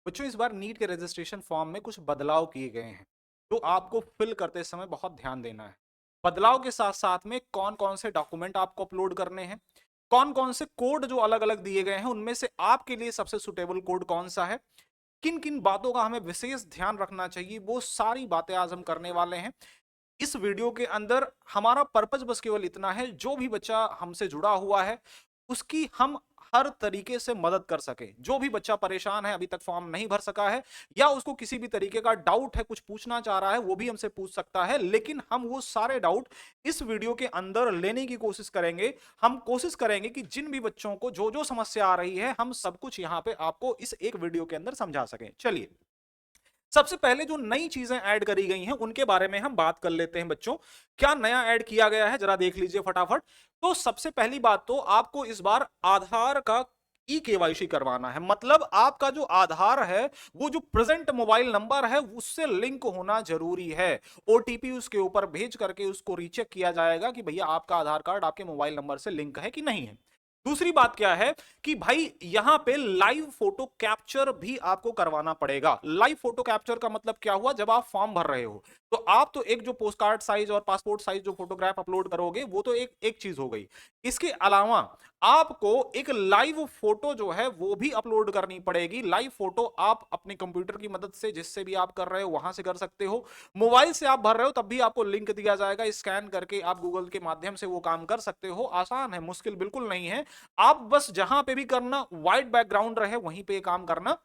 बच्चों इस बार नीट के रजिस्ट्रेशन फॉर्म में कुछ बदलाव किए गए हैं जो आपको फिल करते समय बहुत ध्यान देना है। बदलाव के साथ साथ में कौन कौन से डॉक्यूमेंट आपको अपलोड करने हैं, कौन कौन से कोड जो अलग अलग दिए गए हैं उनमें से आपके लिए सबसे सुटेबल कोड कौन सा है, किन किन बातों का हमें विशेष ध्यान रखना चाहिए, वो सारी बातें आज हम करने वाले हैं इस वीडियो के अंदर। हमारा पर्पज बस केवल इतना है, जो भी बच्चा हमसे जुड़ा हुआ है उसकी हम हर तरीके से मदद कर सके। जो भी बच्चा परेशान है, अभी तक फॉर्म नहीं भर सका है या उसको किसी भी तरीके का डाउट है, कुछ पूछना चाह रहा है, वो भी हमसे पूछ सकता है। लेकिन हम वो सारे डाउट इस वीडियो के अंदर लेने की कोशिश करेंगे। हम कोशिश करेंगे कि जिन भी बच्चों को जो जो समस्या आ रही है हम सब कुछ यहां पे आपको इस एक वीडियो के अंदर समझा सकें। चलिए, सबसे पहले जो नई चीजें ऐड करी गई हैं उनके बारे में हम बात कर लेते हैं। बच्चों, क्या नया ऐड किया गया है जरा देख लीजिए फटाफट। तो सबसे पहली बात तो आपको इस बार आधार का ई केवाईसी करवाना है। मतलब आपका जो आधार है वो जो प्रेजेंट मोबाइल नंबर है उससे लिंक होना जरूरी है। ओटीपी उसके ऊपर भेज करके उसको रीचेक किया जाएगा कि भैया आपका आधार कार्ड आपके मोबाइल नंबर से लिंक है कि नहीं है। दूसरी बात क्या है कि भाई यहां पे लाइव फोटो कैप्चर भी आपको करवाना पड़ेगा। लाइव फोटो कैप्चर का मतलब क्या हुआ, जब आप फॉर्म भर रहे हो तो आप तो एक जो पोस्ट कार्ड साइज और पासपोर्ट साइज जो फोटोग्राफ अपलोड करोगे वो तो एक एक चीज हो गई। इसके अलावा आपको एक लाइव फोटो जो है वो भी अपलोड करनी पड़ेगी। लाइव फोटो आप अपने कंप्यूटर की मदद से जिससे भी आप कर रहे हो वहां से कर सकते हो, मोबाइल से आप भर रहे हो तब भी आपको लिंक दिया जाएगा, स्कैन करके आप गूगल के माध्यम से वो काम कर सकते हो। आसान है, मुश्किल बिल्कुल नहीं है। आप बस जहां पे भी करना व्हाइट बैकग्राउंड रहे वहीं पे काम करना।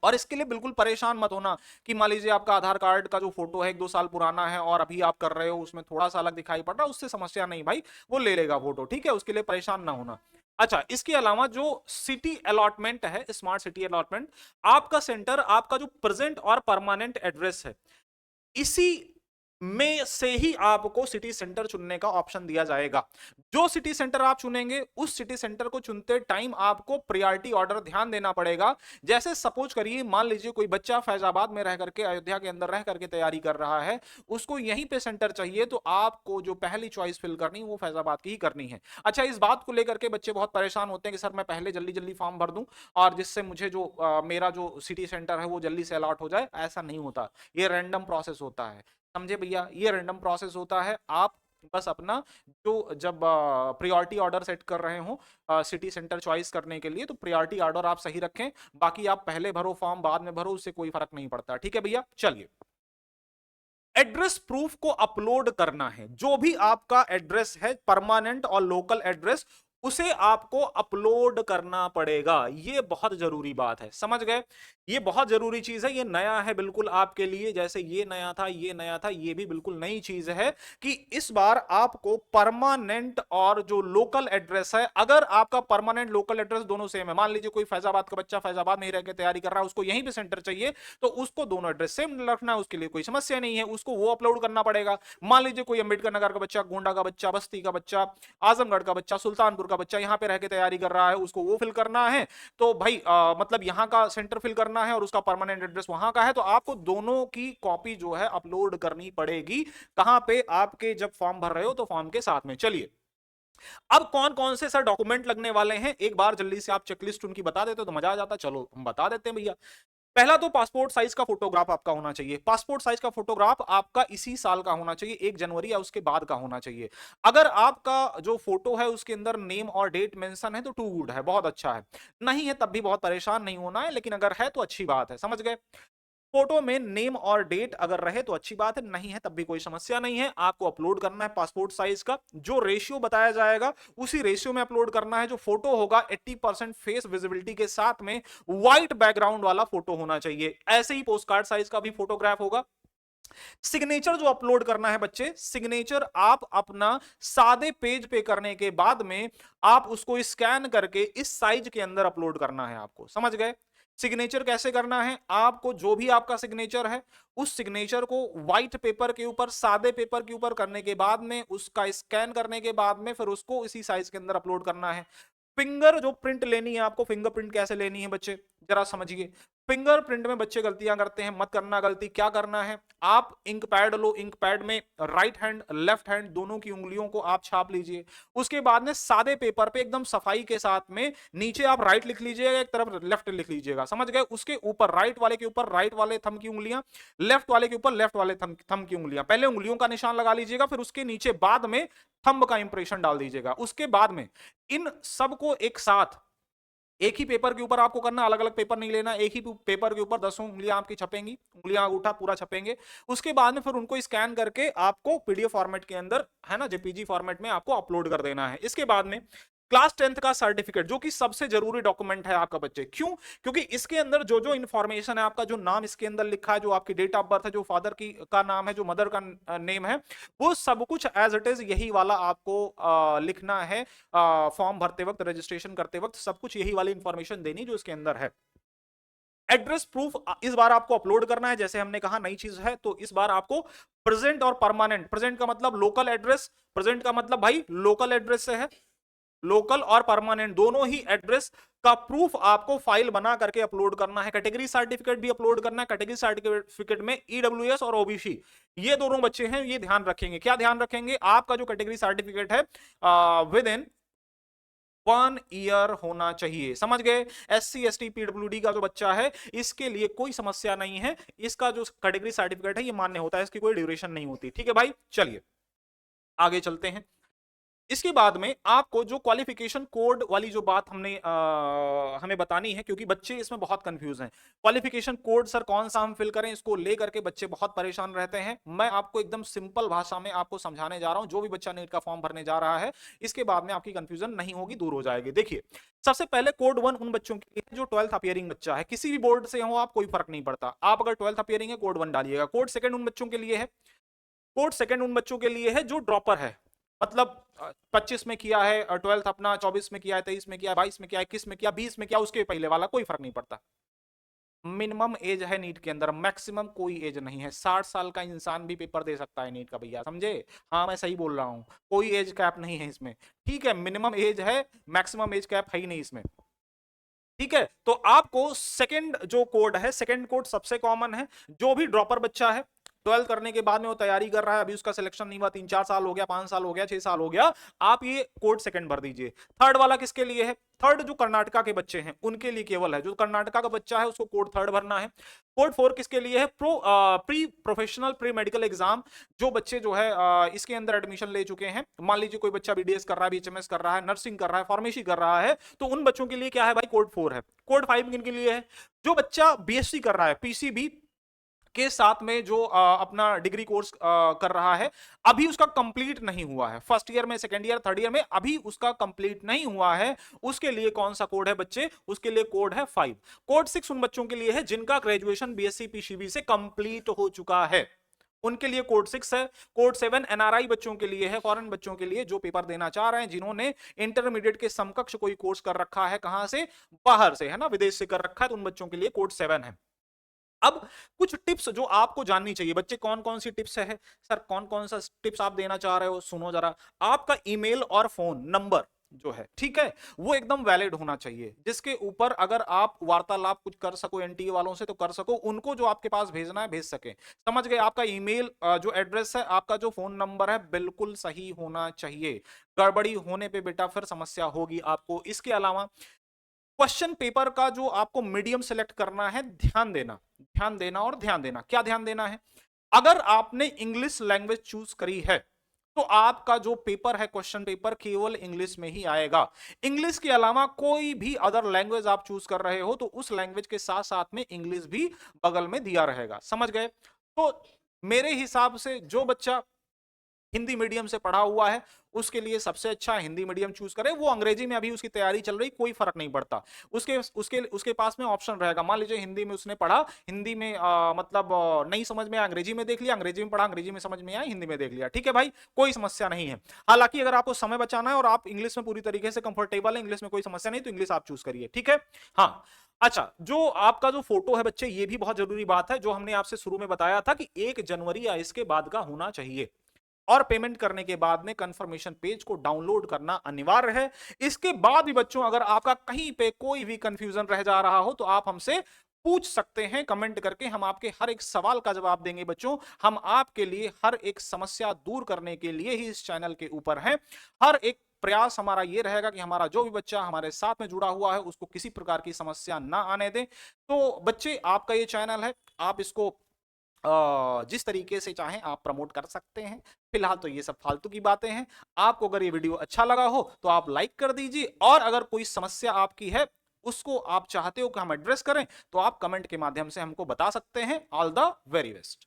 और इसके लिए बिल्कुल परेशान मत होना कि मान लीजिए आपका आधार कार्ड का जो फोटो है 1-2 साल पुराना है और अभी आप कर रहे हो उसमें थोड़ा सा अलग दिखाई पड़ रहा है, उससे समस्या नहीं भाई, वो ले लेगा फोटो, ठीक है, उसके लिए परेशान ना होना। अच्छा, इसके अलावा जो सिटी अलॉटमेंट है, स्मार्ट सिटी अलॉटमेंट, आपका सेंटर, आपका जो प्रेजेंट और परमानेंट एड्रेस है, इसी में से ही आपको सिटी सेंटर चुनने का ऑप्शन दिया जाएगा। जो सिटी सेंटर आप चुनेंगे उस सिटी सेंटर को चुनते टाइम आपको प्रायोरिटी ऑर्डर ध्यान देना पड़ेगा। जैसे सपोज करिए, मान लीजिए कोई बच्चा फैजाबाद में रह करके, अयोध्या के अंदर रह करके तैयारी कर रहा है, उसको यहीं पे सेंटर चाहिए, तो आपको जो पहली चॉइस फिल करनी वो फैजाबाद की ही करनी है। अच्छा, इस बात को लेकर के बच्चे बहुत परेशान होते हैं कि सर मैं पहले जल्दी जल्दी फॉर्म भर दूं और जिससे मुझे जो मेरा जो सिटी सेंटर है वो जल्दी से अलॉट हो जाए। ऐसा नहीं होता, ये रैंडम प्रोसेस होता है, समझे भैया, ये रैंडम प्रोसेस होता है। आप बस अपना जो जब प्रायोरिटी ऑर्डर सेट कर रहे हो सिटी सेंटर चॉइस करने के लिए, तो प्रायोरिटी ऑर्डर आप सही रखें। बाकी आप पहले भरो फॉर्म बाद में भरो, उससे कोई फर्क नहीं पड़ता, ठीक है भैया। चलिए, एड्रेस प्रूफ को अपलोड करना है। जो भी आपका एड्रेस है, परमानेंट और लोकल एड्रेस, उसे आपको अपलोड करना पड़ेगा। ये बहुत जरूरी बात है, समझ गए। ये बहुत जरूरी चीज है, ये नया है बिल्कुल आपके लिए। जैसे ये नया था, ये नया था, ये भी बिल्कुल नई चीज है कि इस बार आपको परमानेंट और जो लोकल एड्रेस है, अगर आपका परमानेंट लोकल एड्रेस दोनों सेम है, मान लीजिए कोई फैजाबाद का बच्चा फैजाबाद में ही रह के तैयारी कर रहा है, उसको यहीं पे सेंटर चाहिए, तो उसको दोनों एड्रेस सेम रखना है, उसके लिए कोई समस्या नहीं है, उसको वो अपलोड करना पड़ेगा। मान लीजिए कोई अंबेडकर नगर का बच्चा, गोंडा का बच्चा, बस्ती का बच्चा, आजमगढ़ का बच्चा, सुल्तानपुर का बच्चा यहां पे रह के तैयारी कर रहा है, उसको वो फिल करना है, तो भाई मतलब यहां का सेंटर फिल करना है और उसका परमानेंट एड्रेस वहां का है, तो आपको दोनों की कॉपी जो है अपलोड करनी पड़ेगी। कहां पे, आपके जब फॉर्म भर रहे हो तो फॉर्म के साथ में। चलिए, अब कौन कौन से सर डॉक्यूमेंट लगने वाले हैं, एक बार जल्दी से आप चेकलिस्ट उनकी बता देते तो मजा आ जाता। चलो हम बता देते हैं भैया। पहला तो पासपोर्ट साइज का फोटोग्राफ आपका होना चाहिए। पासपोर्ट साइज का फोटोग्राफ आपका इसी साल का होना चाहिए, 1 जनवरी या उसके बाद का होना चाहिए। अगर आपका जो फोटो है उसके अंदर नेम और डेट मेंशन है तो टू गुड है, बहुत अच्छा है। नहीं है तब भी बहुत परेशान नहीं होना है, लेकिन अगर है तो अच्छी बात है, समझ गए। फोटो में नेम और डेट अगर रहे तो अच्छी बात है, नहीं है तब भी कोई समस्या नहीं है। आपको अपलोड करना है पासपोर्ट साइज का, जो रेशियो बताया जाएगा उसी रेशियो में अपलोड करना है। जो फोटो होगा 80% फेस विजिबिलिटी के साथ में व्हाइट बैकग्राउंड वाला फोटो होना चाहिए। ऐसे ही पोस्ट कार्ड साइज का भी फोटोग्राफ होगा। सिग्नेचर जो अपलोड करना है बच्चे, सिग्नेचर आप अपना सादे पेज पे करने के बाद में आप उसको स्कैन करके इस साइज के अंदर अपलोड करना है आपको, समझ गए। सिग्नेचर कैसे करना है, आपको जो भी आपका सिग्नेचर है उस सिग्नेचर को व्हाइट पेपर के ऊपर, सादे पेपर के ऊपर करने के बाद में उसका स्कैन करने के बाद में फिर उसको इसी साइज के अंदर अपलोड करना है। फिंगर जो प्रिंट लेनी है आपको, फिंगरप्रिंट कैसे लेनी है बच्चे जरा समझिए। फिंगरप्रिंट में बच्चे गलतियां करते हैं, मत करना गलती। क्या करना है, आप इंक पैड लो, इंक पैड में राइट हैंड लेफ्ट हैंड दोनों की उंगलियों को आप छाप लीजिए। उसके बाद में सादे पेपर पे एकदम सफाई के साथ में नीचे आप राइट लिख लीजिएगा, एक तरफ लेफ्ट लिख लीजिएगा, समझ गए। उसके ऊपर राइट वाले के ऊपर राइट वाले थंब की उंगलियां, लेफ्ट वाले के ऊपर लेफ्ट वाले थंब की उंगलियां। पहले उंगलियों का निशान लगा लीजिएगा, फिर उसके नीचे बाद में थंब का इंप्रेशन डाल दीजिएगा। उसके बाद में इन सबको एक साथ एक ही पेपर के ऊपर आपको करना, अलग अलग पेपर नहीं लेना, एक ही पेपर के ऊपर 10 उंगलियां आपकी छपेंगी, उंगलियां अंगूठा पूरा छपेंगे। उसके बाद में फिर उनको स्कैन करके आपको पीडीएफ फॉर्मेट के अंदर, है ना, जेपीजी फॉर्मेट में आपको अपलोड कर देना है। इसके बाद में क्लास 10th का सर्टिफिकेट, जो कि सबसे जरूरी डॉक्यूमेंट है आपका बच्चे। क्यों? क्योंकि इसके अंदर जो जो इंफॉर्मेशन है, आपका जो नाम इसके अंदर लिखा है, जो आपकी डेट ऑफ बर्थ है, जो फादर की का नाम है, जो मदर का नेम है, वो सब कुछ एज इट इज यही वाला आपको लिखना है। फॉर्म भरते वक्त, रजिस्ट्रेशन करते वक्त सब कुछ यही वाली इंफॉर्मेशन देनी जो इसके अंदर है। एड्रेस प्रूफ इस बार आपको अपलोड करना है, जैसे हमने कहा नई चीज है, तो इस बार आपको प्रेजेंट और परमानेंट, प्रेजेंट का मतलब लोकल एड्रेस, प्रेजेंट का मतलब भाई लोकल एड्रेस से है, लोकल और परमानेंट दोनों ही एड्रेस का प्रूफ आपको फाइल बना करके अपलोड करना है। कैटेगरी सर्टिफिकेट भी अपलोड करना है। कैटेगरी सर्टिफिकेट में ईडब्ल्यूएस और ओबीसी ये दोनों बच्चे हैं, ये ध्यान रखेंगे। क्या ध्यान रखेंगे, आपका जो कैटेगरी सर्टिफिकेट है विद इन 1 ईयर होना चाहिए, समझ गए। एससी एसटी पीडब्ल्यूडी का जो बच्चा है, इसके लिए कोई समस्या नहीं है, इसका जो कैटेगरी सर्टिफिकेट है ये मान्य होता है, इसकी कोई ड्यूरेशन नहीं होती। ठीक है भाई, चलिए आगे चलते हैं। इसके बाद में आपको जो क्वालिफिकेशन कोड वाली जो बात हमें बतानी है, क्योंकि बच्चे इसमें बहुत कंफ्यूज हैं। क्वालिफिकेशन कोड सर कौन सा हम फिल करें, इसको लेकर के बच्चे बहुत परेशान रहते हैं। मैं आपको एकदम सिंपल भाषा में आपको समझाने जा रहा हूं। जो भी बच्चा नीट का फॉर्म भरने जा रहा है, इसके बाद में आपकी कंफ्यूजन नहीं होगी, दूर हो जाएगी। देखिए, सबसे पहले कोड 1 उन बच्चों के लिए जो 12th अपियरिंग बच्चा है, किसी भी बोर्ड से हो आप, कोई फर्क नहीं पड़ता। आप अगर 12th अपियरिंग है, कोड 1 डालिएगा। कोड 2 उन बच्चों के लिए है, कोड 2 उन बच्चों के लिए है जो ड्रॉपर है, मतलब 25 में किया है, 12th अपना 24 में किया है, 23 में किया है, 22 में किया है, 21 में किया, 20 में किया, उसके पहले वाला कोई फर्क नहीं पड़ता। मिनिमम एज है नीट के अंदर, मैक्सिमम कोई एज नहीं है। 60 साल का इंसान भी पेपर दे सकता है नीट का, भैया समझे। हाँ मैं सही बोल रहा हूँ, कोई एज कैप नहीं है इसमें। ठीक है, मिनिमम एज है, मैक्सिमम एज कैप है ही नहीं इसमें। ठीक है, तो आपको सेकंड जो कोड है, सेकंड कोड सबसे कॉमन है। जो भी ड्रॉपर बच्चा है, 12 करने के बाद में वो तैयारी कर रहा है, अभी उसका सिलेक्शन नहीं हुआ, 3-4 साल हो गया, 5 साल हो गया, 6 साल हो गया, आप ये कोड सेकंड भर दीजिए। थर्ड वाला किसके लिए है, थर्ड जो कर्नाटका के बच्चे हैं उनके लिए केवल है। जो कर्नाटका का बच्चा है उसको कोड थर्ड भरना है। कोड 4 किसके लिए है, pre professional pre medical exam. जो बच्चे जो है इसके अंदर एडमिशन ले चुके हैं, मान लीजिए कोई बच्चा बीडीएस कर रहा है, बीएचएमएस कर रहा है, नर्सिंग कर रहा है, फार्मेसी कर रहा है, तो उन बच्चों के लिए क्या है भाई, कोड 4 है। कोड 5 किन के लिए है, जो बच्चा बीएससी कर रहा है, पीसीबी के साथ में जो अपना डिग्री कोर्स कर रहा है, अभी उसका कंप्लीट नहीं हुआ है, फर्स्ट ईयर में, सेकंड ईयर, थर्ड ईयर में अभी उसका कंप्लीट नहीं हुआ है, उसके लिए कौन सा कोड है बच्चे, उसके लिए कोड है 5। कोड 6 उन बच्चों के लिए है जिनका ग्रेजुएशन बीएससी पीसीबी से कंप्लीट हो चुका है, उनके लिए कोड 6 है। कोड 7 एनआरआई बच्चों के लिए है, फॉरेन बच्चों के लिए जो पेपर देना चाह रहे हैं, जिन्होंने इंटरमीडिएट के समकक्ष कोई कोर्स कर रखा है, कहां से, बाहर से, है ना, विदेश से कर रखा है, तो उन बच्चों के लिए कोड 7 है। अब कुछ टिप्स जो आपको जाननी चाहिए, बच्चे कौन कौन सी टिप्स है सर, कौन कौन सा टिप्स आप देना चाह रहे हो, सुनो जरा। आपका ईमेल और फोन नंबर जो है, ठीक है, वो एकदम वैलिड होना चाहिए, जिसके ऊपर अगर आप वार्तालाप कुछ कर सको एनटीए वालों से तो कर सको, उनको जो आपके पास भेजना है भेज सके, समझ गए। आपका ईमेल जो एड्रेस है, आपका जो फोन नंबर है, बिल्कुल सही होना चाहिए। गड़बड़ी होने पे बेटा फिर समस्या होगी आपको। इसके अलावा क्वेश्चन पेपर का जो आपको मीडियम सेलेक्ट करना है, ध्यान देना, ध्यान देना और ध्यान देना। क्या ध्यान देना है, अगर आपने इंग्लिश लैंग्वेज चूज करी है तो आपका जो पेपर है, क्वेश्चन पेपर केवल इंग्लिश में ही आएगा। इंग्लिश के अलावा कोई भी अदर लैंग्वेज आप चूज कर रहे हो तो उस लैंग्वेज के साथ साथ में इंग्लिश भी बगल में दिया रहेगा, समझ गए। तो मेरे हिसाब से जो बच्चा हिंदी मीडियम से पढ़ा हुआ है उसके लिए सबसे अच्छा हिंदी मीडियम चूज करें। वो अंग्रेजी में अभी उसकी तैयारी चल रही, कोई फर्क नहीं पड़ता, उसके उसके उसके पास में ऑप्शन रहेगा। मान लीजिए हिंदी में उसने पढ़ा, हिंदी में मतलब नहीं समझ में आया, अंग्रेजी में देख लिया, अंग्रेजी में पढ़ा, अंग्रेजी में समझ में आया, हिंदी में देख लिया, ठीक है भाई, कोई समस्या नहीं है। हालांकि अगर आपको समय बचाना है और आप इंग्लिश में पूरी तरीके से कंफर्टेबल है, इंग्लिश में कोई समस्या नहीं, तो इंग्लिश आप चूज करिए, ठीक है। हाँ अच्छा, जो आपका जो फोटो है बच्चे, ये भी बहुत जरूरी बात है, जो हमने आपसे शुरू में बताया था कि 1 जनवरी या इसके बाद का होना चाहिए, और पेमेंट करने के बाद में कंफर्मेशन पेज को डाउनलोड करना अनिवार्य है। इसके बाद भी बच्चों अगर आपका कहीं पे कोई भी कंफ्यूजन रह जा रहा हो तो आप हमसे पूछ सकते हैं कमेंट करके। हम आपके हर एक सवाल का जवाब देंगे बच्चों। हम आपके लिए हर एक समस्या दूर करने के लिए ही इस चैनल के ऊपर हैं। हर एक प्रयास हमारा ये रहेगा कि हमारा जो भी बच्चा हमारे साथ में जुड़ा हुआ है उसको किसी प्रकार की समस्या ना आने दें। तो बच्चे, आपका ये चैनल है, आप इसको जिस तरीके से चाहें आप प्रमोट कर सकते हैं। फिलहाल तो ये सब फालतू की बातें हैं। आपको अगर ये वीडियो अच्छा लगा हो तो आप लाइक कर दीजिए, और अगर कोई समस्या आपकी है उसको आप चाहते हो कि हम एड्रेस करें तो आप कमेंट के माध्यम से हमको बता सकते हैं। All the very best.